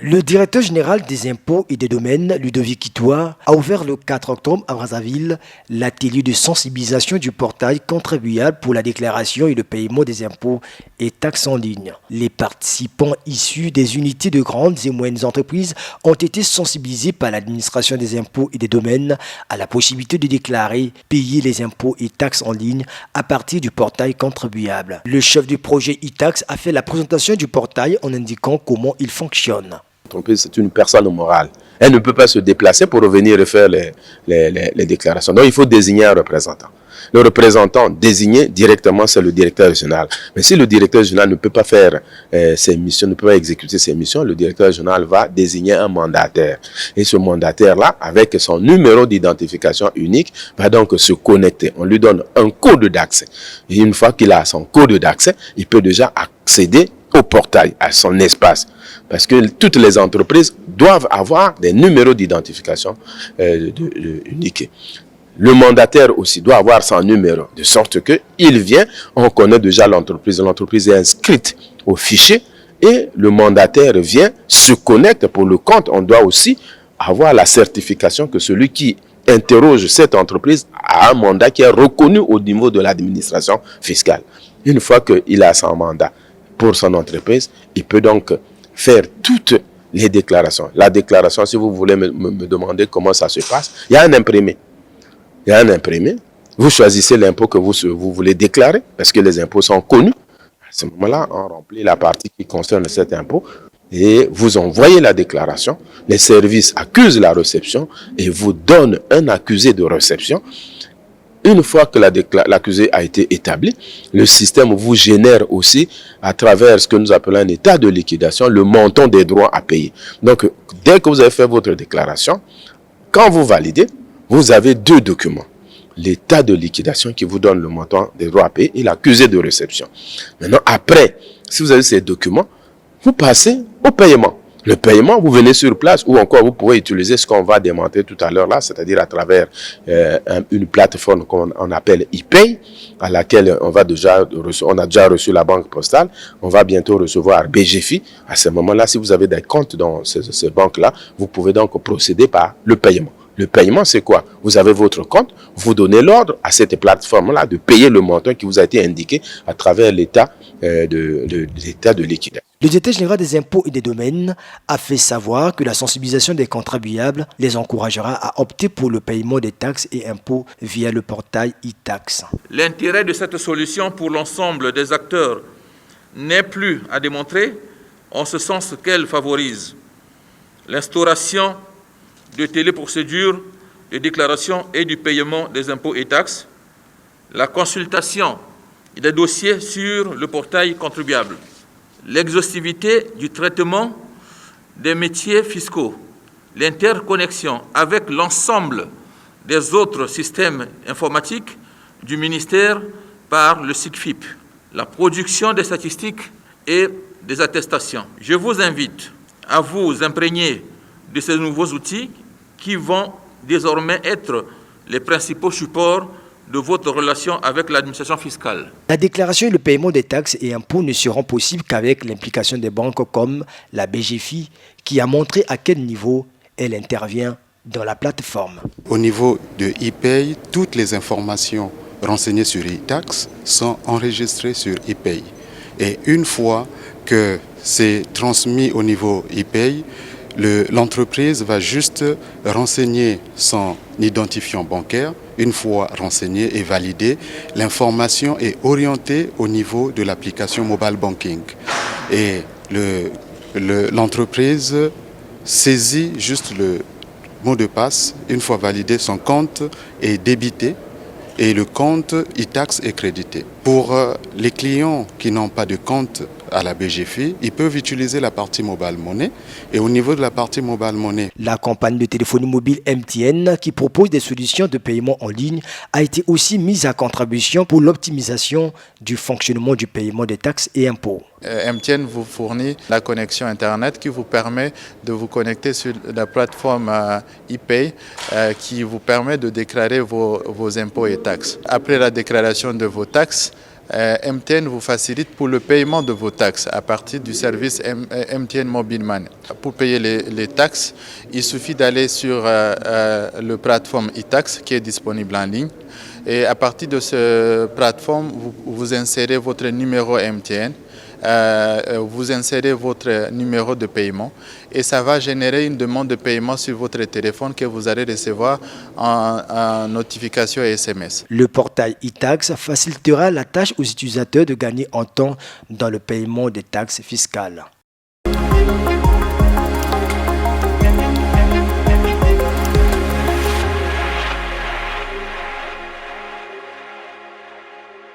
Le directeur général des impôts et des domaines, Ludovic Itoa, a ouvert le 4 octobre à Brazzaville l'atelier de sensibilisation du portail contribuable pour la déclaration et le paiement des impôts et taxes en ligne. Les participants issus des unités de grandes et moyennes entreprises ont été sensibilisés par l'administration des impôts et des domaines à la possibilité de déclarer, payer les impôts et taxes en ligne à partir du portail contribuable. Le chef du projet e-tax a fait la présentation du portail en indiquant comment il fonctionne. L'entreprise, c'est une personne morale. Elle ne peut pas se déplacer pour revenir faire les déclarations. Donc, il faut désigner un représentant. Le représentant désigné directement, c'est le directeur régional. Mais si le directeur régional ne peut pas faire ses missions, ne peut pas exécuter ses missions, le directeur régional va désigner un mandataire. Et ce mandataire-là, avec son numéro d'identification unique, va donc se connecter. On lui donne un code d'accès. Et une fois qu'il a son code d'accès, il peut déjà accéder au portail, à son espace. Parce que toutes les entreprises doivent avoir des numéros d'identification uniques. Le mandataire aussi doit avoir son numéro, de sorte qu'il vient, on connaît déjà l'entreprise est inscrite au fichier et le mandataire vient, se connecte pour le compte. On doit aussi avoir la certification que celui qui interroge cette entreprise a un mandat qui est reconnu au niveau de l'administration fiscale. Une fois qu'il a son mandat pour son entreprise, il peut donc faire toutes les déclarations. La déclaration, si vous voulez me demander comment ça se passe, il y a un imprimé. Il y a un imprimé. Vous choisissez l'impôt que vous voulez déclarer, parce que les impôts sont connus. À ce moment-là, on remplit la partie qui concerne cet impôt et vous envoyez la déclaration. Les services accusent la réception et vous donnent un accusé de réception. Une fois que l'accusé a été établi, le système vous génère aussi, à travers ce que nous appelons un état de liquidation, le montant des droits à payer. Donc, dès que vous avez fait votre déclaration, quand vous validez, vous avez deux documents. L'état de liquidation qui vous donne le montant des droits à payer et l'accusé de réception. Maintenant, après, si vous avez ces documents, vous passez au paiement. Le paiement, vous venez sur place ou encore vous pouvez utiliser ce qu'on va démontrer tout à l'heure là, c'est-à-dire à travers une plateforme qu'on appelle ePay, à laquelle on a déjà reçu la banque postale, on va bientôt recevoir BGFI. À ce moment-là, si vous avez des comptes dans ces banques-là, vous pouvez donc procéder par le paiement. Le paiement, c'est quoi? Vous avez votre compte, vous donnez l'ordre à cette plateforme-là de payer le montant qui vous a été indiqué à travers l'état de liquidation. Le directeur général des impôts et des domaines a fait savoir que la sensibilisation des contribuables les encouragera à opter pour le paiement des taxes et impôts via le portail e-tax. L'intérêt de cette solution pour l'ensemble des acteurs n'est plus à démontrer, en ce sens qu'elle favorise l'instauration de téléprocédures de déclaration et du paiement des impôts et taxes, la consultation des dossiers sur le portail contribuable, l'exhaustivité du traitement des métiers fiscaux, l'interconnexion avec l'ensemble des autres systèmes informatiques du ministère par le site FIP, la production des statistiques et des attestations. Je vous invite à vous imprégner de ces nouveaux outils qui vont désormais être les principaux supports de votre relation avec l'administration fiscale. La déclaration et le paiement des taxes et impôts ne seront possibles qu'avec l'implication des banques comme la BGFI qui a montré à quel niveau elle intervient dans la plateforme. Au niveau de ePay, toutes les informations renseignées sur e-tax sont enregistrées sur ePay. Et une fois que c'est transmis au niveau ePay, l'entreprise va juste renseigner son identifiant bancaire. Une fois renseigné et validé, l'information est orientée au niveau de l'application mobile banking. Et l'entreprise saisit juste le mot de passe. Une fois validé, son compte est débité et le compte e-tax est crédité. Pour les clients qui n'ont pas de compte à la BGFI, ils peuvent utiliser la partie mobile money. Et au niveau de la partie mobile money, la compagnie de téléphonie mobile MTN, qui propose des solutions de paiement en ligne, a été aussi mise à contribution pour l'optimisation du fonctionnement du paiement des taxes et impôts. MTN vous fournit la connexion Internet qui vous permet de vous connecter sur la plateforme ePay qui vous permet de déclarer vos impôts et taxes. Après la déclaration de vos taxes, MTN vous facilite pour le paiement de vos taxes à partir du service MTN Mobile Money. Pour payer les taxes, il suffit d'aller sur le plateforme e-tax qui est disponible en ligne. Et à partir de cette plateforme, vous insérez votre numéro MTN, vous insérez votre numéro de paiement et ça va générer une demande de paiement sur votre téléphone que vous allez recevoir en notification et SMS. Le portail e-tax facilitera la tâche aux utilisateurs de gagner en temps dans le paiement des taxes fiscales.